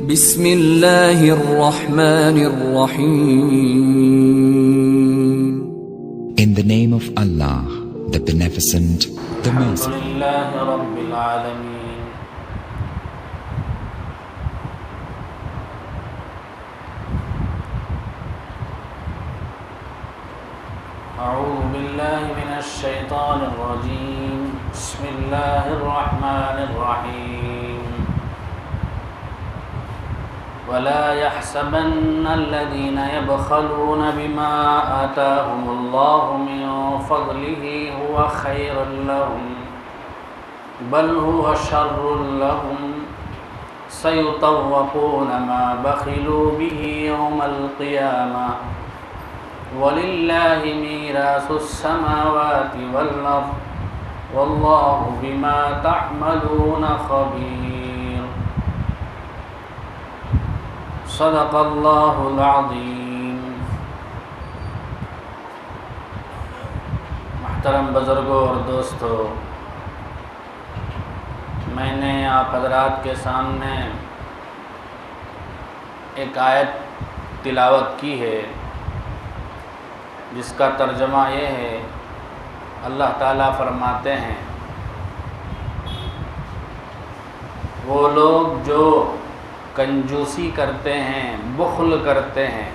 بسم اللہ الرحمن الرحیم. In the name of Allah, the Beneficent, the Merciful. الحمدللہ رب العالمین. اعوذ باللہ من الشیطان الرجیم. بسم اللہ الرحمن الرحیم. ولا يحسبن الذين يبخلون بما آتاهم الله من فضله هو خير لهم بل هو شر لهم سيطوقون ما بخلوا به يوم القيامة ولله ميراث السماوات والأرض والله بما تعملون خبير. صدق اللہ العظیم. محترم بزرگوں اور دوستو، میں نے آپ حضرات کے سامنے ایک آیت تلاوت کی ہے جس کا ترجمہ یہ ہے. اللہ تعالیٰ فرماتے ہیں وہ لوگ جو کنجوسی کرتے ہیں، بخل کرتے ہیں،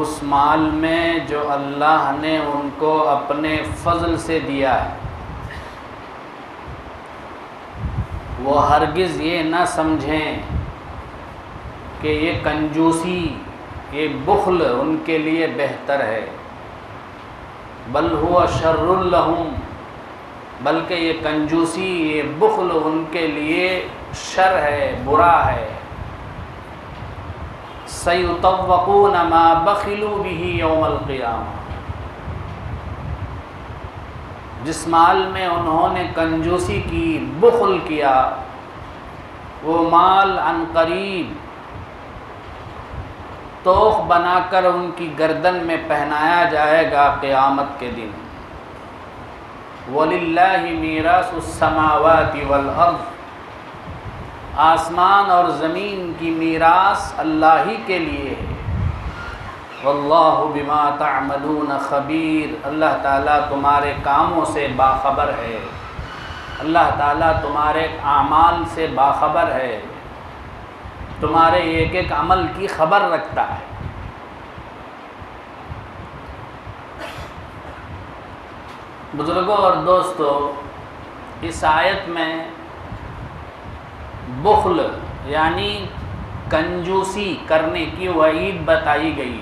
اس مال میں جو اللہ نے ان کو اپنے فضل سے دیا ہے، وہ ہرگز یہ نہ سمجھیں کہ یہ کنجوسی، یہ بخل ان کے لیے بہتر ہے. بل ہوا شر لہم، بلکہ یہ کنجوسی، یہ بخل ان کے لیے شر ہے، برا ہے. سیطوقون ما بخلوا به یوم القیامہ، جس مال میں انہوں نے کنجوسی کی، بخل کیا، وہ مال عنقریب توق بنا کر ان کی گردن میں پہنایا جائے گا قیامت کے دن. وَلِلَّهِ مِيرَاثُ السَّمَاوَاتِ وَالْأَرْضِ، آسمان اور زمین کی میراث اللہ ہی کے لیے ہے. وَاللَّهُ بِمَا تَعْمَلُونَ خَبِيرٌ، اللہ تعالیٰ تمہارے کاموں سے باخبر ہے، اللہ تعالیٰ تمہارے اعمال سے باخبر ہے، تمہارے ایک ایک عمل کی خبر رکھتا ہے. بزرگوں اور دوستو، اس آیت میں بخل یعنی کنجوسی کرنے کی وعید بتائی گئی.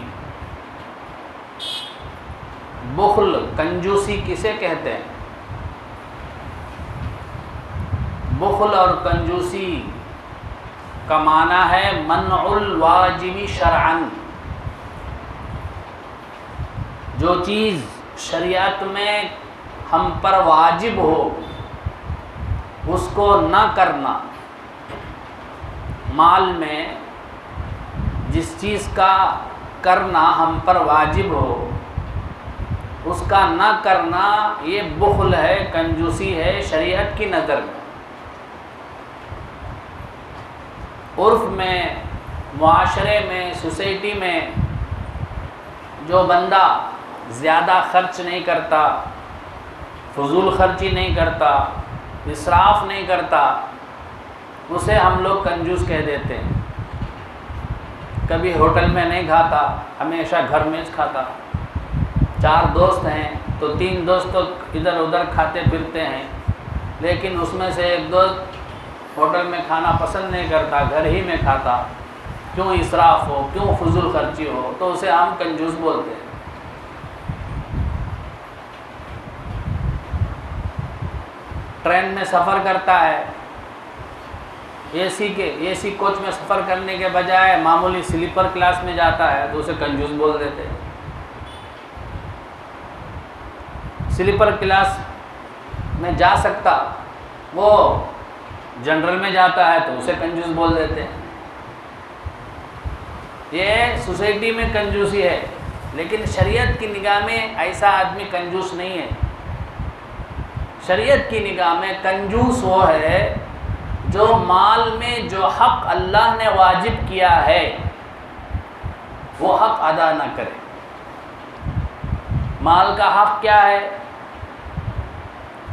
بخل، کنجوسی کسے کہتے ہیں؟ بخل اور کنجوسی کا معنی ہے منع الواجب شرعاً. جو چیز شریعت میں ہم پر واجب ہو اس کو نہ کرنا. مال میں جس چیز کا کرنا ہم پر واجب ہو اس کا نہ کرنا، یہ بخل ہے، کنجوسی ہے شریعت کی نظر میں. عرف میں، معاشرے میں، سوسائٹی میں جو بندہ زیادہ خرچ نہیں کرتا، فضول خرچی نہیں کرتا، اسراف نہیں کرتا، اسے ہم لوگ کنجوس کہہ دیتے ہیں. کبھی ہوٹل میں نہیں کھاتا، ہمیشہ گھر میں کھاتا. 4 دوست ہیں تو 3 دوست تو ادھر ادھر کھاتے پھرتے ہیں، لیکن اس میں سے ایک دوست ہوٹل میں کھانا پسند نہیں کرتا، گھر ہی میں کھاتا. کیوں اسراف ہو، کیوں فضول خرچی ہو، تو اسے عام کنجوس بولتے ہیں. ٹرین میں سفر کرتا ہے، اے سی کوچ میں سفر کرنے کے بجائے معمولی سلیپر کلاس میں جاتا ہے تو اسے کنجوس بول دیتے ہیں. سلیپر کلاس میں جا سکتا، وہ جنرل میں جاتا ہے تو اسے کنجوس بول دیتے ہیں. یہ سوسائٹی میں کنجوسی ہے، لیکن شریعت کی نگاہ میں ایسا آدمی کنجوس نہیں ہے. شریعت کی نگاہ میں کنجوس وہ ہے جو مال میں جو حق اللہ نے واجب کیا ہے وہ حق ادا نہ کرے۔ مال کا حق کیا ہے؟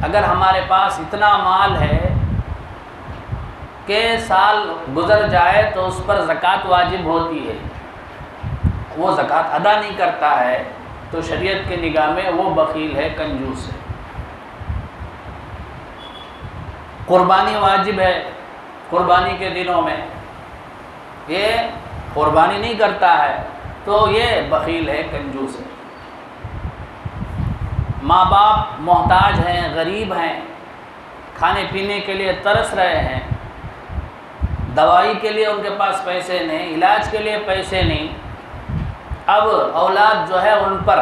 اگر ہمارے پاس اتنا مال ہے کہ سال گزر جائے تو اس پر زکوٰۃ واجب ہوتی ہے، وہ زکوٰۃ ادا نہیں کرتا ہے تو شریعت کی نگاہ میں وہ بخیل ہے، کنجوس ہے۔ قربانی واجب ہے، قربانی کے دنوں میں یہ قربانی نہیں کرتا ہے تو یہ بخیل ہے، کنجوس ہے۔ ماں باپ محتاج ہیں، غریب ہیں، کھانے پینے کے لیے ترس رہے ہیں، دوائی کے لیے ان کے پاس پیسے نہیں، علاج کے لیے پیسے نہیں، اب اولاد جو ہے ان پر،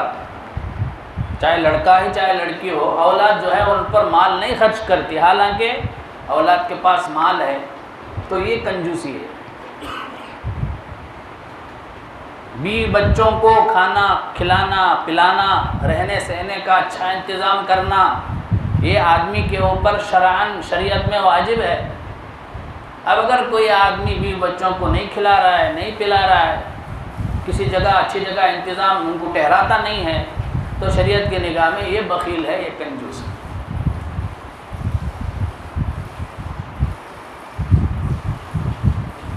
چاہے لڑکا ہے چاہے لڑکی ہو، اولاد جو ہے ان پر مال نہیں خرچ کرتی، حالانکہ اولاد کے پاس مال ہے، تو یہ کنجوسی ہے۔ بیوی بچوں کو کھانا کھلانا پلانا، رہنے سہنے کا اچھا انتظام کرنا، یہ آدمی کے اوپر شرعاً شریعت میں واجب ہے۔ اب اگر کوئی آدمی بیوی بچوں کو نہیں کھلا رہا ہے، نہیں پلا رہا ہے، کسی جگہ اچھی جگہ انتظام ان کو ٹھہراتا نہیں ہے، تو شریعت کی نگاہ میں یہ بخیل ہے، یہ کنجوس ہے۔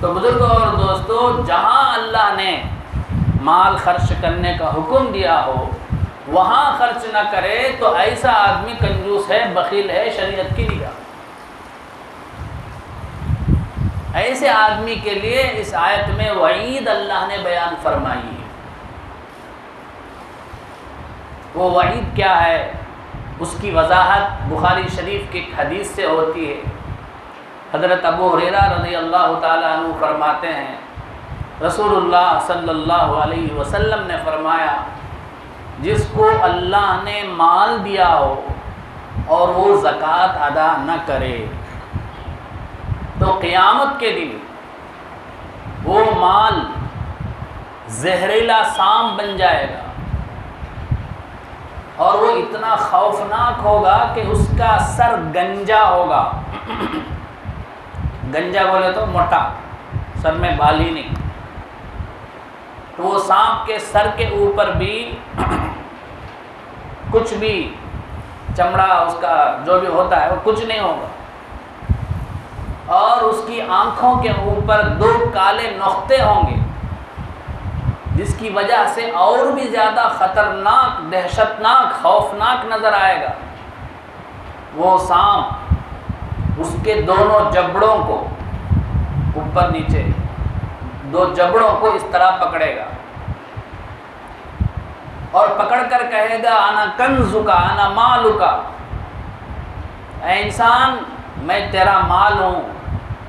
تو بزرگوں اور دوستو، جہاں اللہ نے مال خرچ کرنے کا حکم دیا ہو وہاں خرچ نہ کرے تو ایسا آدمی کنجوس ہے، بخیل ہے شریعت کی نگاہ۔ ایسے آدمی کے لیے اس آیت میں وعید اللہ نے بیان فرمائی ہے۔ وہ وعید کیا ہے؟ اس کی وضاحت بخاری شریف کی ایک حدیث سے ہوتی ہے۔ حضرت ابو ہریرہ رضی اللہ تعالیٰ عنہ فرماتے ہیں، رسول اللہ صلی اللہ علیہ وسلم نے فرمایا، جس کو اللہ نے مال دیا ہو اور وہ زکوٰۃ ادا نہ کرے تو قیامت کے دن وہ مال زہریلا سام بن جائے گا، اور وہ اتنا خوفناک ہوگا کہ اس کا سر گنجا ہوگا۔ گنجا بولے تو موٹا، سر میں بال ہی نہیں، تو وہ سانپ کے سر کے اوپر بھی کچھ بھی چمڑا اس کا جو بھی ہوتا ہے وہ کچھ نہیں ہوگا، اور اس کی آنکھوں کے اوپر 2 کالے نقطے ہوں گے، جس کی وجہ سے اور بھی زیادہ خطرناک، دہشتناک، خوفناک نظر آئے گا۔ وہ سانپ اس کے دونوں جبڑوں کو، اوپر نیچے 2 جبڑوں کو اس طرح پکڑے گا اور پکڑ کر کہے گا، انا کنزکا انا مالکا، اے انسان میں تیرا مال ہوں،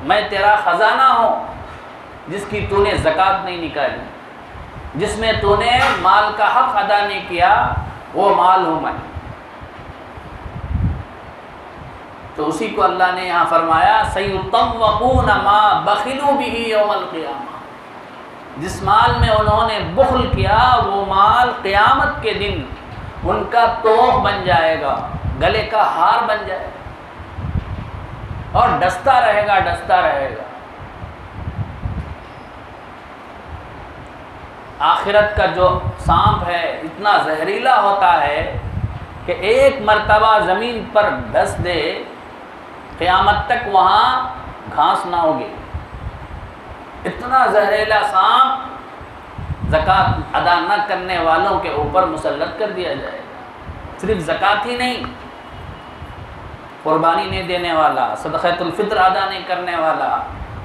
میں تیرا خزانہ ہوں، جس کی تو نے زکوٰۃ نہیں نکالی، جس میں تو نے مال کا حق ادا نہیں کیا، وہ مال ہوں میں۔ تو اسی کو اللہ نے یہاں فرمایا، سَيُطَوَّقُونَ مَا بَخِلُوا بِهِ يَوْمَ الْقِيَامَةِ، جس مال میں انہوں نے بخل کیا وہ مال قیامت کے دن ان کا توق بن جائے گا، گلے کا ہار بن جائے گا، اور ڈستا رہے گا، ڈستا رہے گا۔ آخرت کا جو سانپ ہے اتنا زہریلا ہوتا ہے کہ ایک مرتبہ زمین پر ڈس دے، قیامت تک وہاں گھاس نہ ہوگی، اتنا زہریلا سانپ زکوٰۃ ادا نہ کرنے والوں کے اوپر مسلط کر دیا جائے گا۔ صرف زکوٰۃ ہی نہیں، قربانی نہیں دینے والا، صدقۃ الفطر ادا نہیں کرنے والا،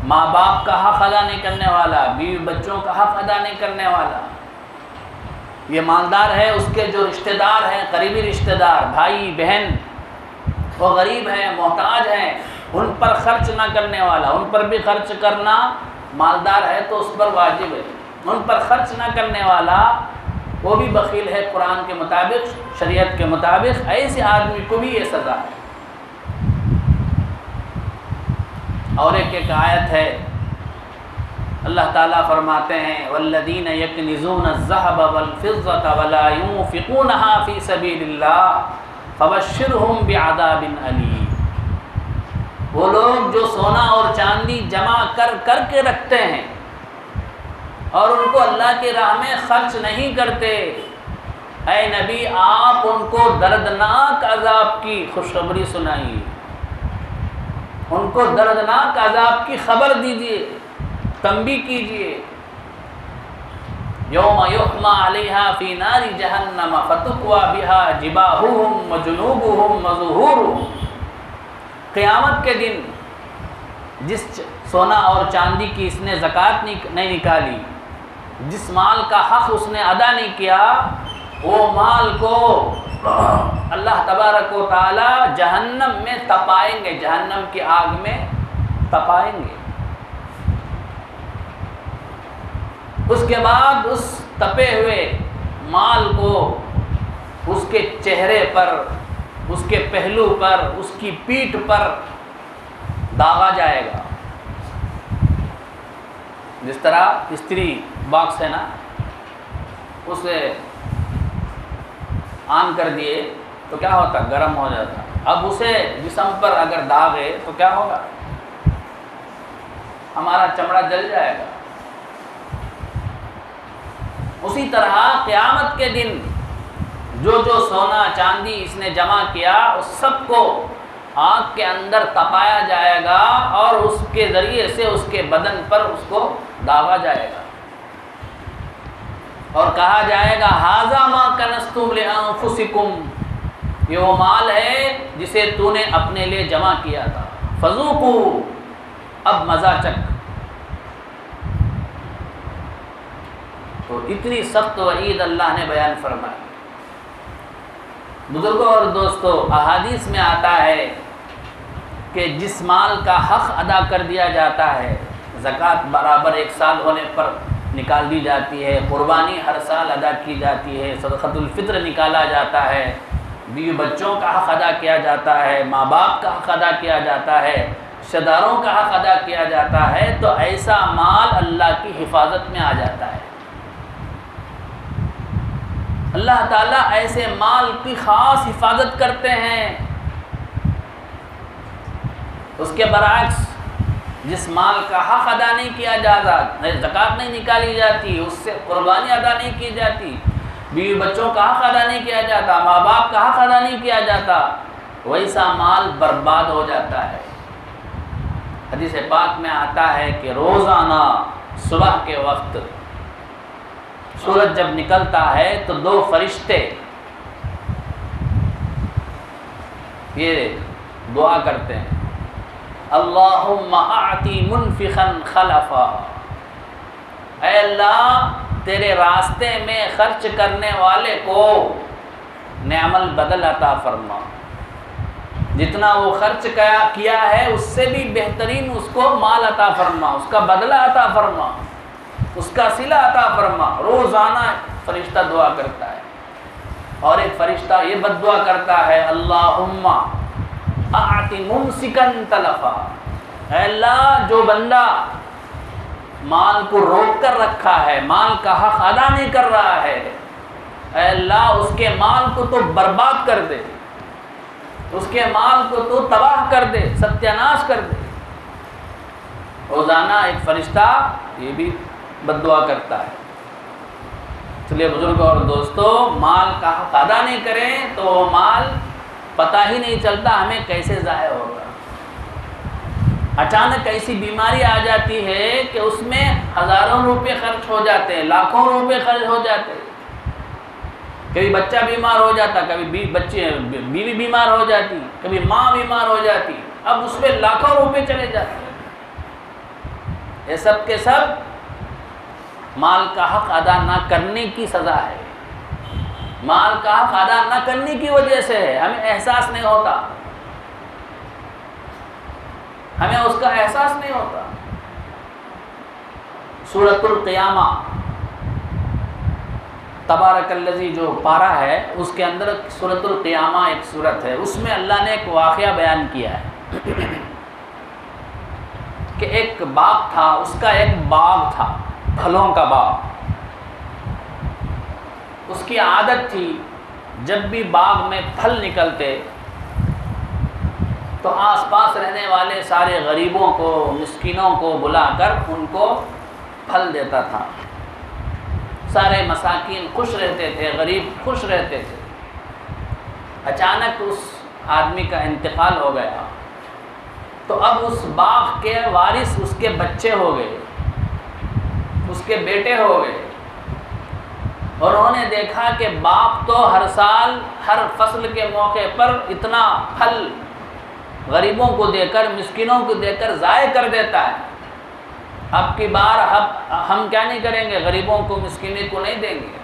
ماں باپ کا حق ادا نہیں کرنے والا، بیوی بچوں کا حق ادا نہیں کرنے والا، یہ مالدار ہے، اس کے جو رشتہ دار ہیں، قریبی رشتہ دار، بھائی بہن، وہ غریب ہیں، محتاج ہیں، ان پر خرچ نہ کرنے والا، ان پر بھی خرچ کرنا، مالدار ہے تو اس پر واجب ہے، ان پر خرچ نہ کرنے والا وہ بھی بخیل ہے قرآن کے مطابق، شریعت کے مطابق، ایسے آدمی کو بھی یہ سزا ہے۔ اور ایک آیت ہے، اللہ تعالیٰ فرماتے ہیں، والذین یکنزون الذھب والفضة ولا ينفقونها فی سبیل اللہ فبشرہم بعذاب علیم، وہ لوگ جو سونا اور جمع کر کر کے رکھتے ہیں اور ان کو اللہ کی راہ میں خرچ نہیں کرتے، اے نبی آپ ان کو دردناک عذاب کی خوشخبری سنائیے، ان کو دردناک عذاب کی خبر دیجیے، تنبیہ کیجیے۔ یوم یحمى علیہا فی نار جہنم فتکوی بہا جباہہم وجنوبہم وظہورہم، قیامت کے دن جس سونا اور چاندی کی اس نے زکوٰۃ نہیں نکالی، جس مال کا حق اس نے ادا نہیں کیا، وہ مال کو اللہ تبارک و تعالی جہنم میں تپائیں گے، جہنم کی آگ میں تپائیں گے۔ اس کے بعد اس تپے ہوئے مال کو اس کے چہرے پر، اس کے پہلو پر، اس کی پیٹھ پر داغا جائے گا۔ جس طرح استری باکس ہے نا، اسے آن کر دیے تو کیا ہوتا؟ گرم ہو جاتا۔ اب اسے جسم پر اگر داغ ہے تو کیا ہوگا؟ ہمارا چمڑا جل جائے گا۔ اسی طرح قیامت کے دن جو سونا چاندی اس نے جمع کیا اس سب کو آگ کے اندر تپایا جائے گا اور اس کے ذریعے سے اس کے بدن پر اس کو داغا جائے گا اور کہا جائے گا ھذا ما کنزتم لانفسکم، یہ وہ مال ہے جسے تو نے اپنے لیے جمع کیا تھا، فذوقوا، اب مزہ چکھ۔ تو اتنی سخت وعید اللہ نے بیان فرمائی۔ بزرگوں اور دوستو، احادیث میں آتا ہے کہ جس مال کا حق ادا کر دیا جاتا ہے، زکوٰۃ برابر 1 سال ہونے پر نکال دی جاتی ہے، قربانی ہر سال ادا کی جاتی ہے، صدقۃ الفطر نکالا جاتا ہے، بیوی بچوں کا حق ادا کیا جاتا ہے، ماں باپ کا حق ادا کیا جاتا ہے، رشتہ داروں کا حق ادا کیا جاتا ہے، تو ایسا مال اللہ کی حفاظت میں آ جاتا ہے۔ اللہ تعالیٰ ایسے مال کی خاص حفاظت کرتے ہیں۔ اس کے برعکس جس مال کا حق ادا نہیں کیا جاتا، زکوٰۃ نہیں نکالی جاتی، اس سے قربانی ادا نہیں کی جاتی، بیوی بچوں کا حق ادا نہیں کیا جاتا، ماں باپ کا حق ادا نہیں کیا جاتا، ویسا مال برباد ہو جاتا ہے۔ حدیث پاک میں آتا ہے کہ روزانہ صبح کے وقت سورج جب نکلتا ہے تو 2 فرشتے یہ دعا کرتے ہیں، اللہم اعطی منفقا خلفا، اے اللہ تیرے راستے میں خرچ کرنے والے کو نعم البدل عطا فرما، جتنا وہ خرچ کیا ہے اس سے بھی بہترین اس کو مال عطا فرما، اس کا بدلہ عطا فرما، اس کا صلہ عطا فرما۔ روزانہ فرشتہ دعا کرتا ہے، اور ایک فرشتہ یہ بد دعا کرتا ہے، اللہم اعطی ممسکا تلفا، اے اللہ جو بندہ مال کو روک کر رکھا ہے، مال کا حق ادا نہیں کر رہا ہے، اے اللہ اس کے مال کو تو برباد کر دے، اس کے مال کو تو تباہ کر دے، ستیہ ناش کر دے۔ روزانہ ایک فرشتہ یہ بھی بد دعا کرتا ہے۔ اس لیے بزرگوں اور دوستو، مال کا حق ادا نہیں کریں تو وہ مال پتہ ہی نہیں چلتا ہمیں کیسے ضائع ہوگا۔ اچانک ایسی بیماری آ جاتی ہے کہ اس میں ہزاروں روپے خرچ ہو جاتے ہیں، لاکھوں روپے خرچ ہو جاتے ہیں، کبھی بچہ بیمار ہو جاتا، کبھی بیوی بیمار ہو جاتی، کبھی ماں بیمار ہو جاتی، اب اس میں لاکھوں روپے چلے جاتے ہیں۔ یہ سب کے سب مال کا حق ادا نہ کرنے کی سزا ہے، مال کا حق ادا نہ کرنے کی وجہ سے ہے، ہمیں احساس نہیں ہوتا، ہمیں اس کا احساس نہیں ہوتا۔ سورۃ القیامہ تبارک الذی جو پارہ ہے اس کے اندر سورۃ القیامہ ایک سورت ہے، اس میں اللہ نے ایک واقعہ بیان کیا ہے کہ ایک باغ تھا، اس کا ایک باغ تھا، پھلوں کا باغ۔ اس کی عادت تھی جب بھی باغ میں پھل نکلتے تو آس پاس رہنے والے سارے غریبوں کو، مسکینوں کو بلا کر ان کو پھل دیتا تھا۔ سارے مساکین خوش رہتے تھے، غریب خوش رہتے تھے۔ اچانک اس آدمی کا انتقال ہو گیا، تو اب اس باغ کے وارث اس کے بچے ہو گئے، اس کے بیٹے ہو گئے، اور انہوں نے دیکھا کہ باپ تو ہر سال ہر فصل کے موقع پر اتنا پھل غریبوں کو دے کر، مسکینوں کو دے کر ضائع کر دیتا ہے، اب کی بار ہم کیا نہیں کریں گے، غریبوں کو مسکینوں کو نہیں دیں گے،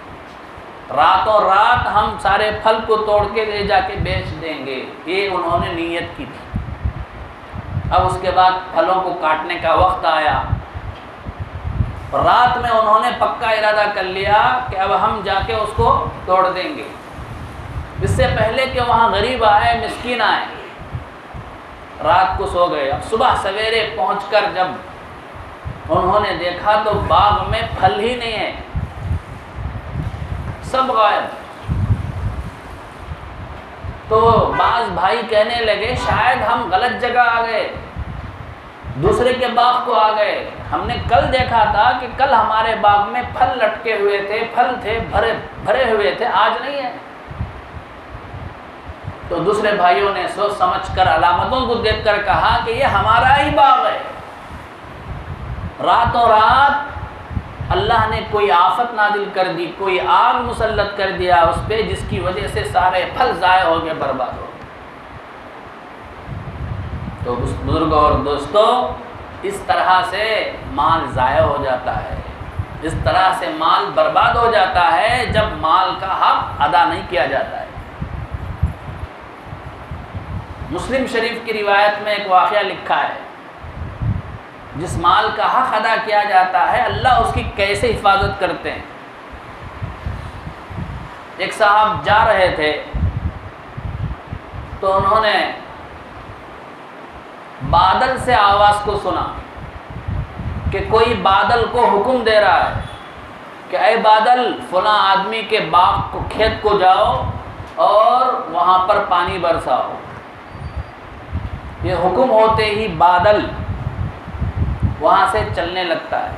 راتوں رات ہم سارے پھل کو توڑ کے لے جا کے بیچ دیں گے۔ یہ انہوں نے نیت کی تھی۔ اب اس کے بعد پھلوں کو کاٹنے کا وقت آیا، رات میں انہوں نے پکا ارادہ کر لیا کہ اب ہم جا کے اس کو توڑ دیں گے، اس سے پہلے کہ وہاں غریب آئے، مسکین آئے۔ رات کو سو گئے۔ اب صبح سویرے پہنچ کر جب انہوں نے دیکھا تو باغ میں پھل ہی نہیں ہے، سب غائب۔ تو بعض بھائی کہنے لگے شاید ہم غلط جگہ آ گئے، دوسرے کے باغ کو آ گئے، ہم نے کل دیکھا تھا کہ کل ہمارے باغ میں پھل لٹکے ہوئے تھے، پھل تھے بھرے ہوئے تھے، آج نہیں ہے۔ تو دوسرے بھائیوں نے سوچ سمجھ کر علامتوں کو دیکھ کر کہا کہ یہ ہمارا ہی باغ ہے، راتوں رات اللہ نے کوئی آفت نازل کر دی، کوئی آگ مسلط کر دیا اس پہ، جس کی وجہ سے سارے پھل ضائع ہو گئے، برباد ہو گئے۔ تو بزرگوں اور دوستوں، اس طرح سے مال ضائع ہو جاتا ہے، اس طرح سے مال برباد ہو جاتا ہے جب مال کا حق ادا نہیں کیا جاتا ہے۔ مسلم شریف کی روایت میں ایک واقعہ لکھا ہے، جس مال کا حق ادا کیا جاتا ہے اللہ اس کی کیسے حفاظت کرتے ہیں۔ ایک صاحب جا رہے تھے تو انہوں نے بادل سے آواز کو سنا کہ کوئی بادل کو حکم دے رہا ہے کہ اے بادل، فلاں آدمی کے باغ کو، کھیت کو جاؤ اور وہاں پر پانی برساؤ۔ یہ حکم ہوتے ہی بادل وہاں سے چلنے لگتا ہے۔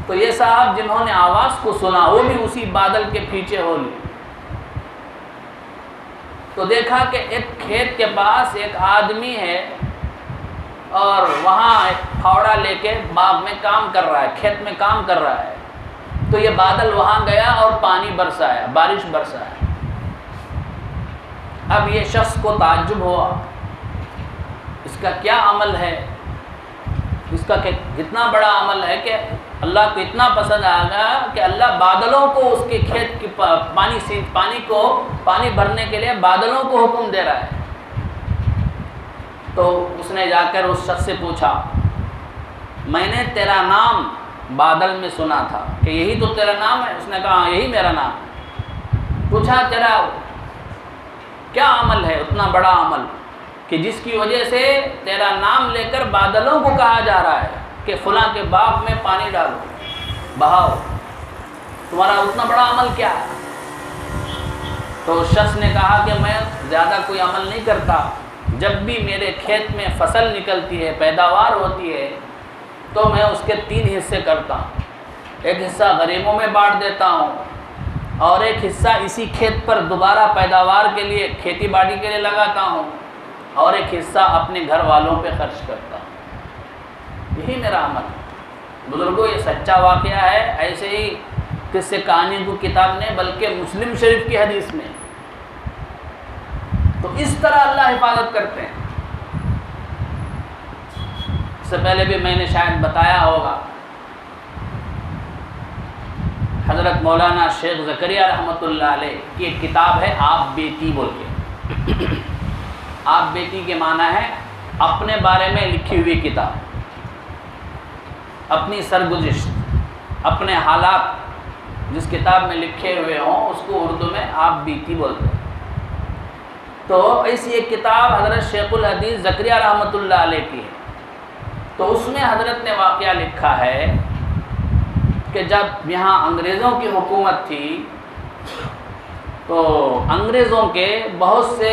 تو یہ صاحب جنہوں نے آواز کو سنا وہ بھی اسی بادل کے پیچھے ہو لیے، تو دیکھا کہ ایک کھیت کے پاس ایک آدمی ہے اور وہاں ایک پھاوڑا لے کے باغ میں کام کر رہا ہے، کھیت میں کام کر رہا ہے۔ تو یہ بادل وہاں گیا اور پانی برسایا، بارش برسایا۔ اب یہ شخص کو تعجب ہوا، اس کا کیا عمل ہے، اس کا کتنا بڑا عمل ہے کہ اللہ کو اتنا پسند آ گیا کہ اللہ بادلوں کو اس کے کھیت کی پانی بھرنے کے لیے بادلوں کو حکم دے رہا ہے۔ تو اس نے جا کر اس شخص سے پوچھا، میں نے تیرا نام بادل میں سنا تھا کہ یہی تو تیرا نام ہے؟ اس نے کہا یہی میرا نام ہے۔ پوچھا تیرا کیا عمل ہے، اتنا بڑا عمل کہ جس کی وجہ سے تیرا نام لے کر بادلوں کو کہا جا رہا ہے کہ فلاں کے باغ میں پانی ڈالو، بہاؤ، تمہارا اتنا بڑا عمل کیا ہے؟ تو اس شخص نے کہا کہ میں زیادہ کوئی عمل نہیں کرتا، جب بھی میرے کھیت میں فصل نکلتی ہے، پیداوار ہوتی ہے، تو میں اس کے 3 حصے کرتا ہوں۔ ایک حصہ غریبوں میں بانٹ دیتا ہوں، اور ایک حصہ اسی کھیت پر دوبارہ پیداوار کے لیے، کھیتی باڑی کے لیے لگاتا ہوں، اور ایک حصہ اپنے گھر والوں پہ خرچ کرتا ہوں۔ یہی میرا عمل ہے۔ بزرگوں، یہ سچا واقعہ ہے، ایسے ہی قصے کہانی کو کتاب نے، بلکہ مسلم شریف کی حدیث میں۔ تو اس طرح اللہ حفاظت کرتے ہیں۔ اس سے پہلے بھی میں نے شاید بتایا ہوگا، حضرت مولانا شیخ زکریا رحمۃ اللہ علیہ کی ایک کتاب ہے آپ بیتی بول کے۔ آپ بیتی کے معنی ہے اپنے بارے میں لکھی ہوئی کتاب، اپنی سرگزشت، اپنے حالات جس کتاب میں لکھے ہوئے ہوں اس کو اردو میں آپ بیتی بولتے ہیں۔ تو ایسی ایک کتاب حضرت شیخ الحدیث زکریا رحمۃ اللہ علیہ کی ہے۔ تو اس میں حضرت نے واقعہ لکھا ہے کہ جب یہاں انگریزوں کی حکومت تھی تو انگریزوں کے بہت سے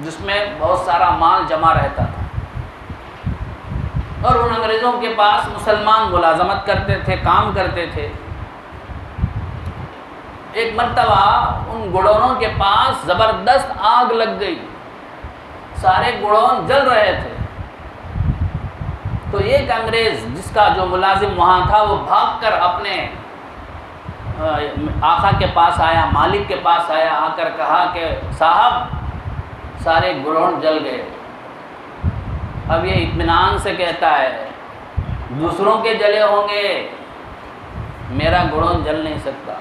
جس میں بہت سارا مال جمع رہتا تھا، اور ان انگریزوں کے پاس مسلمان ملازمت کرتے تھے، کام کرتے تھے۔ ایک مرتبہ ان گڈونوں کے پاس زبردست آگ لگ گئی، سارے گڈون جل رہے تھے، تو ایک انگریز جس کا جو ملازم وہاں تھا وہ بھاگ کر اپنے آقا کے پاس آیا، مالک کے پاس آیا، آ کر کہا کہ صاحب سارے گڈون جل گئے۔ اب یہ اطمینان سے کہتا ہے دوسروں کے جلے ہوں گے، میرا گڈون جل نہیں سکتا،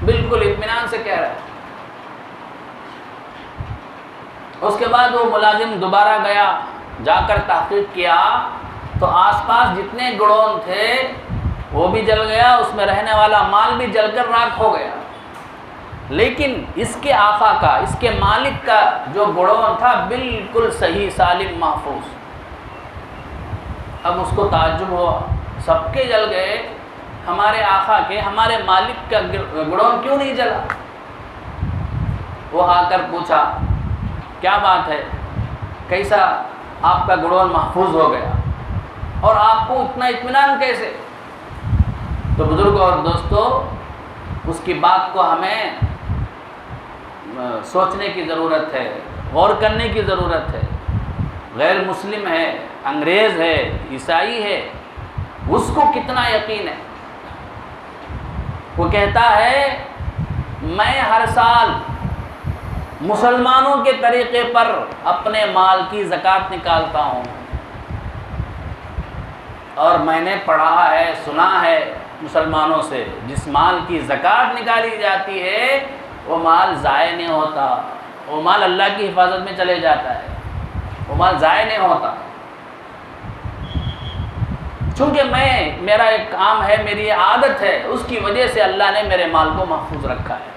بالکل اطمینان سے کہہ رہا ہے۔ اس کے بعد وہ ملازم دوبارہ گیا، جا کر تحقیق کیا تو آس پاس جتنے گڈون تھے وہ بھی جل گیا، اس میں رہنے والا مال بھی جل کر راکھ ہو گیا، لیکن اس کے آقا کا، اس کے مالک کا جو گڈون تھا بالکل صحیح سالم محفوظ۔ اب اس کو تعجب ہوا، سب کے جل گئے، ہمارے آقا کے، ہمارے مالک کا گڈون کیوں نہیں جلا؟ وہ آ کر پوچھا کیا بات ہے، کیسا آپ کا گڈون محفوظ ہو گیا اور آپ کو اتنا اطمینان کیسے؟ تو بزرگوں اور دوستو، اس کی بات کو ہمیں سوچنے کی ضرورت ہے، غور کرنے کی ضرورت ہے۔ غیر مسلم ہے، انگریز ہے، عیسائی ہے، اس کو کتنا یقین ہے؟ وہ کہتا ہے میں ہر سال مسلمانوں کے طریقے پر اپنے مال کی زکوٰۃ نکالتا ہوں، اور میں نے پڑھا ہے، سنا ہے مسلمانوں سے، جس مال کی زکوٰۃ نکالی جاتی ہے وہ مال ضائع نہیں ہوتا، وہ مال اللہ کی حفاظت میں چلے جاتا ہے، وہ مال ضائع نہیں ہوتا۔ چونکہ میرا ایک کام ہے، میری عادت ہے، اس کی وجہ سے اللہ نے میرے مال کو محفوظ رکھا ہے۔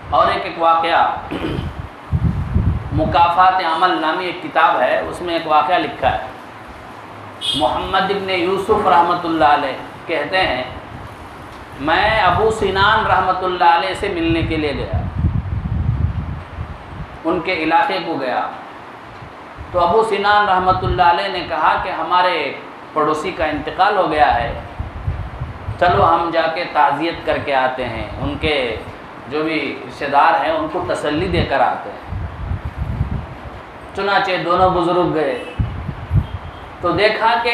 اور ایک واقعہ، مکافات عمل نامی ایک کتاب ہے، اس میں ایک واقعہ لکھا ہے۔ محمد ابن یوسف رحمۃ اللہ علیہ کہتے ہیں میں ابو سنان رحمۃ اللہ علیہ سے ملنے کے لیے گیا، ان کے علاقے کو گیا، تو ابو سنان رحمۃ اللہ علیہ نے کہا کہ ہمارے پڑوسی کا انتقال ہو گیا ہے، چلو ہم جا کے تعزیت کر کے آتے ہیں، ان کے جو بھی رشتہ دار ہیں ان کو تسلی دے کر آتے ہیں۔ چنانچہ دونوں بزرگ گئے تو دیکھا کہ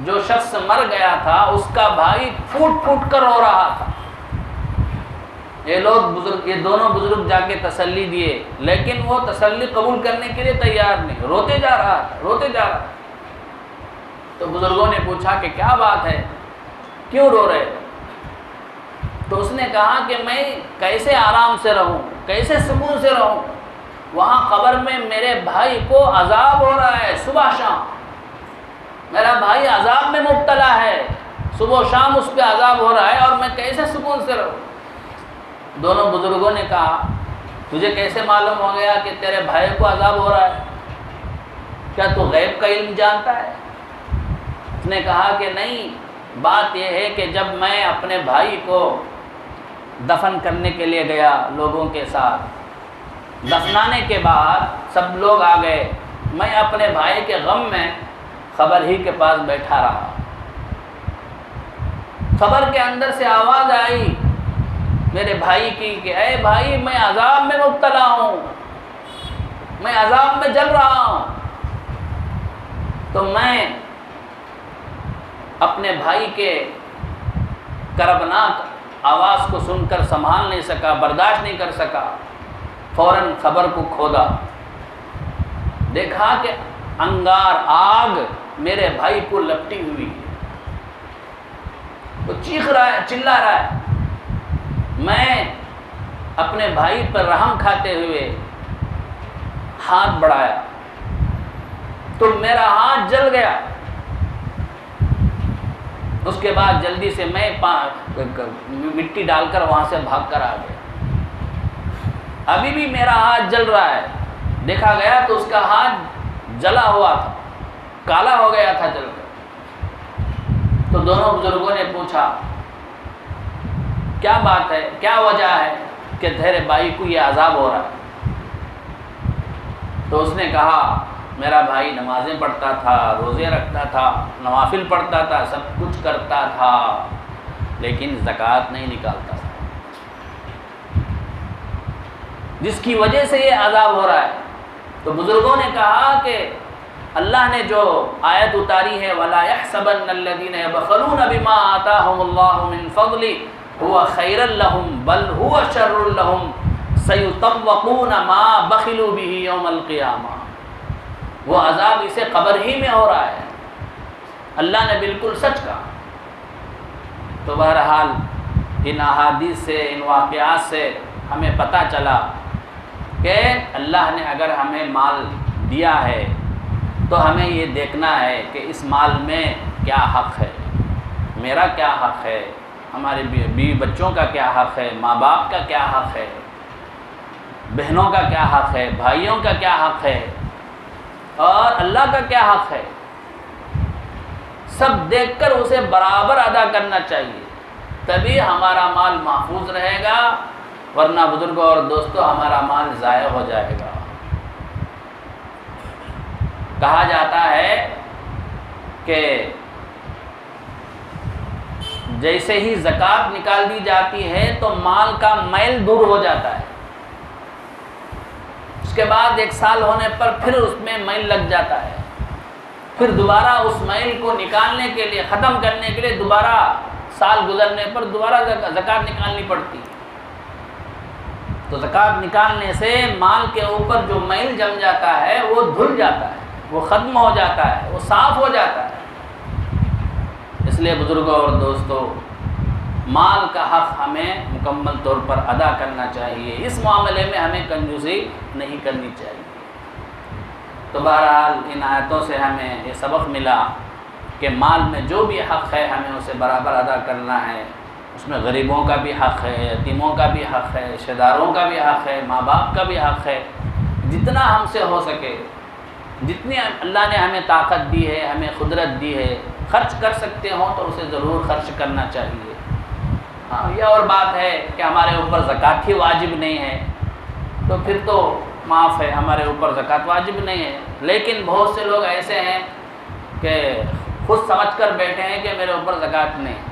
جو شخص مر گیا تھا اس کا بھائی پھوٹ پھوٹ کر رو رہا تھا۔ یہ دونوں بزرگ جا کے تسلی دیے، لیکن وہ تسلی قبول کرنے کے لیے تیار نہیں، روتے جا رہا تھا۔ تو بزرگوں نے پوچھا کہ کیا بات ہے، کیوں رو رہے؟ تو اس نے کہا کہ میں کیسے آرام سے رہوں، کیسے سکون سے رہوں، وہاں قبر میں میرے بھائی کو عذاب ہو رہا ہے، صبح شام میرا بھائی عذاب میں مبتلا ہے، صبح و شام اس پہ عذاب ہو رہا ہے، اور میں کیسے سکون سے رہوں؟ دونوں بزرگوں نے کہا تجھے کیسے معلوم ہو گیا کہ تیرے بھائی کو عذاب ہو رہا ہے؟ کیا تو غیب کا علم جانتا ہے؟ اس نے کہا کہ نہیں، بات یہ ہے کہ جب میں اپنے بھائی کو دفن کرنے کے لیے گیا لوگوں کے ساتھ، دفنانے کے بعد سب لوگ آ گئے، میں اپنے بھائی کے غم میں قبر ہی کے پاس بیٹھا رہا۔ قبر کے اندر سے آواز آئی میرے بھائی کی کہ اے بھائی میں عذاب میں مبتلا ہوں، میں عذاب میں جل رہا ہوں۔ تو میں اپنے بھائی کے کربناک آواز کو سن کر سنبھال نہیں سکا، برداشت نہیں کر سکا، فوراً قبر کو کھودا، دیکھا کہ انگار آگ میرے بھائی کو لپٹی ہوئی ہے، وہ چیخ رہا ہے، چلا رہا ہے۔ میں اپنے بھائی پر رحم کھاتے ہوئے ہاتھ بڑھایا تو میرا ہاتھ جل گیا۔ اس کے بعد جلدی سے میں مٹی ڈال کر وہاں سے بھاگ کر آ گیا۔ ابھی بھی میرا ہاتھ جل رہا ہے، دیکھا گیا تو اس کا ہاتھ جلا ہوا تھا، کالا ہو گیا تھا جل کر۔ تو دونوں بزرگوں نے پوچھا کیا بات ہے، کیا وجہ ہے کہ تیرے بھائی کو یہ عذاب ہو رہا ہے؟ تو اس نے کہا میرا بھائی نمازیں پڑھتا تھا، روزے رکھتا تھا، نوافل پڑھتا تھا، سب کچھ کرتا تھا، لیکن زکوٰۃ نہیں نکالتا تھا، جس کی وجہ سے یہ عذاب ہو رہا ہے۔ تو بزرگوں نے کہا کہ اللہ نے جو آیت اتاری ہے وَلَا يَحْسَبَنَّ الَّذِينَ يَبْخَلُونَ بِمَا آتَاهُمُ اللَّهُ مِنْ فَضْلِهِ هُوَ خَيْرًا لَهُمْ بَلْ هُوَ شَرٌّ لَهُمْ سَيُطَوَّقُونَ مَا بَخِلُوا بِهِ يَوْمَ الْقِيَامَةِ، وہ عذاب اسے قبر ہی میں ہو رہا ہے۔ اللہ نے بالکل سچ کہا۔ تو بہرحال ان احادیث سے، ان واقعات سے ہمیں پتہ چلا کہ اللہ نے اگر ہمیں مال دیا ہے تو ہمیں یہ دیکھنا ہے کہ اس مال میں کیا حق ہے، میرا کیا حق ہے، ہمارے بیوی بچوں کا کیا حق ہے، ماں باپ کا کیا حق ہے، بہنوں کا کیا حق ہے، بھائیوں کا کیا حق ہے، اور اللہ کا کیا حق ہے۔ سب دیکھ کر اسے برابر ادا کرنا چاہیے، تبھی ہمارا مال محفوظ رہے گا، ورنہ بزرگوں اور دوستوں ہمارا مال ضائع ہو جائے گا۔ کہا جاتا ہے کہ جیسے ہی زکوٰۃ نکال دی جاتی ہے تو مال کا میل دور ہو جاتا ہے، اس کے بعد 1 سال ہونے پر پھر اس میں میل لگ جاتا ہے، پھر دوبارہ اس میل کو نکالنے کے لیے، ختم کرنے کے لیے دوبارہ سال گزرنے پر دوبارہ زکوٰۃ نکالنی پڑتی ہے۔ تو زکوٰۃ نکالنے سے مال کے اوپر جو میل جم جاتا ہے وہ دھل جاتا ہے، وہ ختم ہو جاتا ہے، وہ صاف ہو جاتا ہے۔ اس لیے بزرگوں اور دوستوں، مال کا حق ہمیں مکمل طور پر ادا کرنا چاہیے، اس معاملے میں ہمیں کنجوسی نہیں کرنی چاہیے۔ تو بہرحال ان آیتوں سے ہمیں یہ سبق ملا کہ مال میں جو بھی حق ہے ہمیں اسے برابر ادا کرنا ہے، اس میں غریبوں کا بھی حق ہے، یتیموں کا بھی حق ہے، رشتہ داروں کا بھی حق ہے، ماں باپ کا بھی حق ہے، جتنا ہم سے ہو سکے، جتنی اللہ نے ہمیں طاقت دی ہے، ہمیں قدرت دی ہے، خرچ کر سکتے ہوں تو اسے ضرور خرچ کرنا چاہیے۔ ہاں، یہ اور بات ہے کہ ہمارے اوپر زکوٰۃ ہی واجب نہیں ہے تو پھر تو معاف ہے، ہمارے اوپر زکوٰۃ واجب نہیں ہے، لیکن بہت سے لوگ ایسے ہیں کہ خود سمجھ کر بیٹھے ہیں کہ میرے اوپر زکوٰۃ نہیں ہے،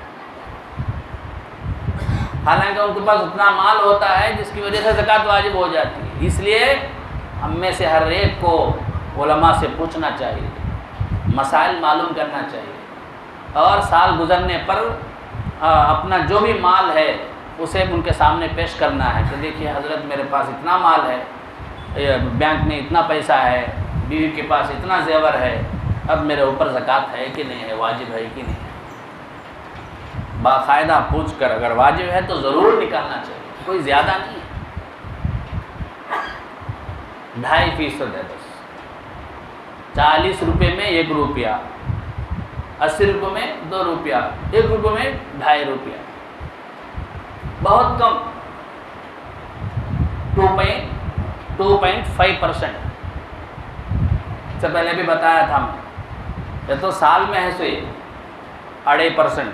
حالانکہ ان کے پاس اتنا مال ہوتا ہے جس کی وجہ سے زکوٰۃ واجب ہو جاتی ہے۔ اس لیے ہم میں سے ہر ایک کو علماء سے پوچھنا چاہیے، مسائل معلوم کرنا چاہیے، اور سال گزرنے پر اپنا جو بھی مال ہے اسے ان کے سامنے پیش کرنا ہے کہ دیکھیے حضرت میرے پاس اتنا مال ہے، بینک میں اتنا پیسہ ہے، بیوی کے پاس اتنا زیور ہے، اب میرے اوپر زکوٰۃ ہے کہ نہیں ہے، واجب ہے کہ نہیں ہے۔ باقاعدہ پوچھ کر اگر واجب ہے تو ضرور نکالنا چاہیے، کوئی زیادہ نہیں ہے، 2.5% ہے بس، 40 روپے میں 1 روپیہ، 80 روپے میں 2 روپیہ، 1 روپے میں 2.5 روپیہ، بہت کم، 2.5%۔ سے پہلے بھی بتایا تھا میں، یہ تو سال میں ہے سوئی 2.5%۔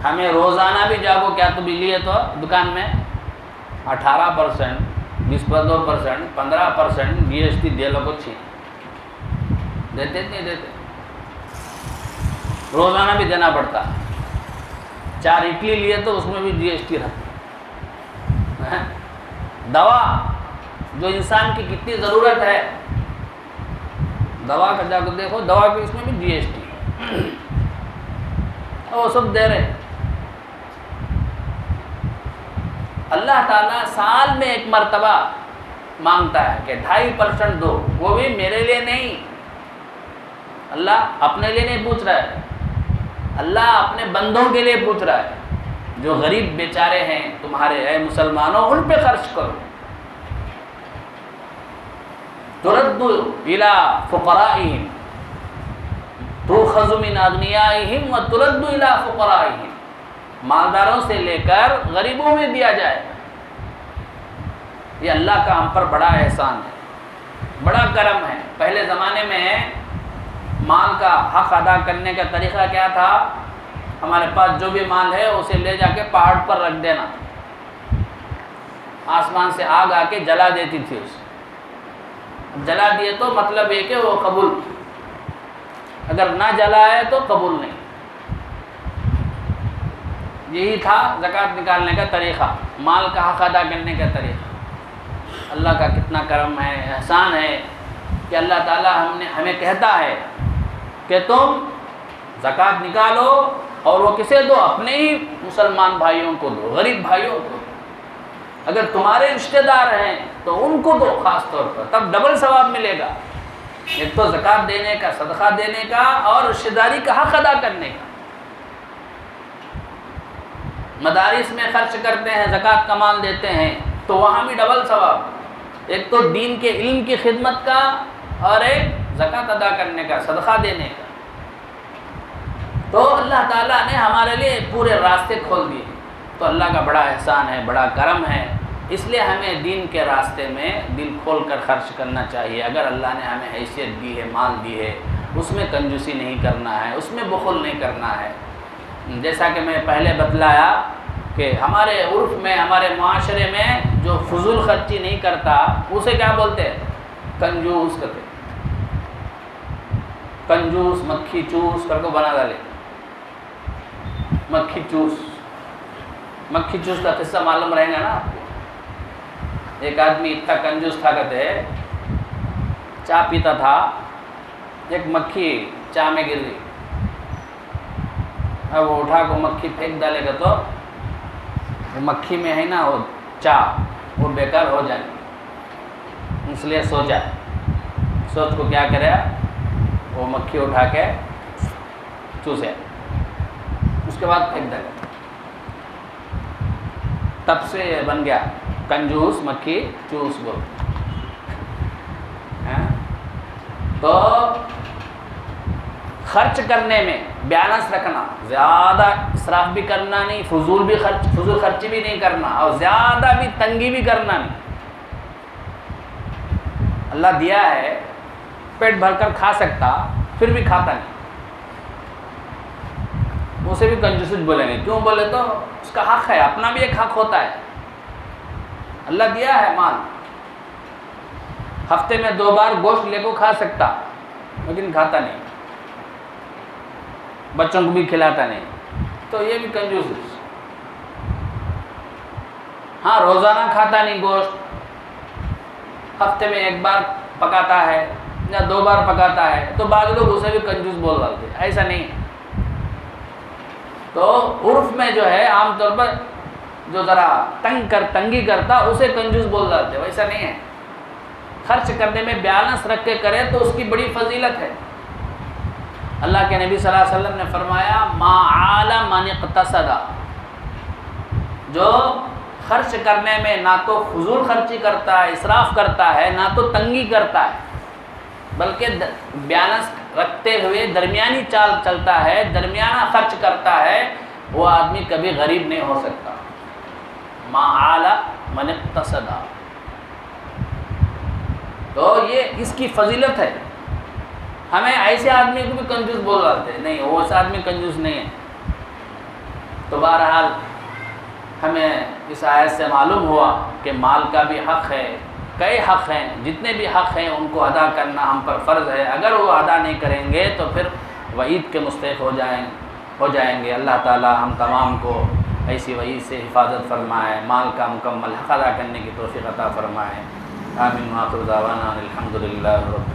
ہمیں روزانہ بھی جاگو کیا تو بجلی ہے تو دکان میں 18%، 22%، 15% GST دے لو کچھ دیتے نہیں دیتے، روزانہ بھی دینا پڑتا، 4 اڈلی لیے تو اس میں بھی GST رہتا۔ دوا جو انسان کی کتنی ضرورت ہے، دوا کا جا کے دیکھو، دوا کی اس میں بھی GST، وہ سب دے رہے۔ اللہ تعالیٰ سال میں 1 مرتبہ مانگتا ہے کہ 2.5% دو، وہ بھی میرے لیے نہیں، اللہ اپنے لیے نہیں پوچھ رہا ہے، اللہ اپنے بندوں کے لیے پوچھ رہا ہے، جو غریب بیچارے ہیں تمہارے، اے مسلمانوں ان پہ خرچ کرو۔ ترد الی فقرائہم تؤخذ من اغنیائہم وترد الی فقرائہم، مالداروں سے لے کر غریبوں میں دیا جائے۔ یہ اللہ کا ہم پر بڑا احسان ہے، بڑا کرم ہے۔ پہلے زمانے میں مال کا حق ادا کرنے کا طریقہ کیا تھا؟ ہمارے پاس جو بھی مال ہے اسے لے جا کے پہاڑ پر رکھ دینا، آسمان سے آگ آ کے جلا دیتی تھی اسے، جلا دیے تو مطلب یہ کہ وہ قبول، اگر نہ جلائے تو قبول نہیں۔ یہی تھا زکوٰۃ نکالنے کا طریقہ، مال کا حق ادا کرنے کا طریقہ۔ اللہ کا کتنا کرم ہے، احسان ہے کہ اللہ تعالیٰ ہمیں کہتا ہے کہ تم زکوٰۃ نکالو، اور وہ کسے دو؟ اپنے ہی مسلمان بھائیوں کو دو، غریب بھائیوں کو دو۔ اگر تمہارے رشتہ دار ہیں تو ان کو دو خاص طور پر، تب ڈبل ثواب ملے گا، ایک تو زکوٰۃ دینے کا، صدقہ دینے کا، اور رشتہ داری کا حق ادا کرنے کا۔ مدارس میں خرچ کرتے ہیں، زکوٰۃ کا مال دیتے ہیں تو وہاں بھی ڈبل ثواب، ایک تو دین کے علم کی خدمت کا اور ایک زکوٰۃ ادا کرنے کا، صدقہ دینے کا۔ تو اللہ تعالیٰ نے ہمارے لیے پورے راستے کھول دیے، تو اللہ کا بڑا احسان ہے، بڑا کرم ہے۔ اس لیے ہمیں دین کے راستے میں دل کھول کر خرچ کرنا چاہیے۔ اگر اللہ نے ہمیں حیثیت دی ہے، مال دی ہے، اس میں کنجوسی نہیں کرنا ہے، اس میں بخل نہیں کرنا ہے۔ جیسا کہ میں پہلے بتلایا کہ ہمارے عرف میں، ہمارے معاشرے میں جو فضول خرچی نہیں کرتا اسے کیا بولتے ہیں؟ کنجوس کہتے ہیں۔ کنجوس، مکھی چوس کر کو بنا ڈالے، مکھی چوس۔ مکھی چوس کا قصہ معلوم رہے گا نا آپ کو۔ ایک آدمی اتنا کنجوس تھا، کہتے ہیں چائے پیتا تھا، ایک مکھی چائے میں گر گئی، اب وہ اٹھا کو مکھی پھینک ڈالے گا تو وہ مکھی میں ہے نا وہ چائے وہ بیکار ہو جائے، اس لیے سوچا، سوچ کو کیا کرے، وہ مکھی اٹھا کے چوسے، اس کے بعد پھینک ڈالے۔ تب سے یہ بن گیا کنجوس مکھی چوس بول۔ تو خرچ کرنے میں بیلنس رکھنا، زیادہ اسراف بھی کرنا نہیں، فضول خرچی بھی نہیں کرنا، اور زیادہ بھی تنگی بھی کرنا نہیں۔ اللہ دیا ہے، پیٹ بھر کر کھا سکتا، پھر بھی کھاتا نہیں، اسے بھی کنجوسی بولیں گے۔ کیوں بولے تو اس کا حق ہے، اپنا بھی ایک حق ہوتا ہے۔ اللہ دیا ہے مال، ہفتے میں 2 بار گوشت لے کو کھا سکتا، لیکن کھاتا نہیں، بچوں کو بھی کھلاتا نہیں، تو یہ بھی کنجوس ہے۔ ہاں روزانہ کھاتا نہیں گوشت، ہفتے میں 1 بار پکاتا ہے یا 2 بار پکاتا ہے، تو بعض لوگ اسے بھی کنجوس بول ڈالتے ہیں، ایسا نہیں ہے۔ تو عرف میں جو ہے عام طور پر جو ذرا تنگی کرتا اسے کنجوس بول ڈالتے، ویسا نہیں ہے۔ خرچ کرنے میں بیلنس رکھ کے کرے تو اس کی بڑی فضیلت ہے۔ اللہ کے نبی صلی اللہ علیہ وسلم نے فرمایا ما عال من اقتصد، جو خرچ کرنے میں نہ تو فضول خرچی کرتا ہے، اسراف کرتا ہے، نہ تو تنگی کرتا ہے، بلکہ بیلنس رکھتے ہوئے درمیانی چال چلتا ہے، درمیانہ خرچ کرتا ہے، وہ آدمی کبھی غریب نہیں ہو سکتا۔ ما عال من اقتصد، تو یہ اس کی فضیلت ہے۔ ہمیں ایسے آدمی کو بھی کنجوس بول رہتے ہیں، نہیں وہ ایسا آدمی کنجوس نہیں ہے۔ تو بہرحال ہمیں اس آیت سے معلوم ہوا کہ مال کا بھی حق ہے، کئی حق ہیں، جتنے بھی حق ہیں ان کو ادا کرنا ہم پر فرض ہے۔ اگر وہ ادا نہیں کریں گے تو پھر وعید کے مستحق ہو جائیں گے۔ اللہ تعالی ہم تمام کو ایسی وعید سے حفاظت فرمائے، مال کا مکمل حق ادا کرنے کی توفیق عطا فرمائے۔ آمین۔ وآخر دعوانا الحمدللہ رب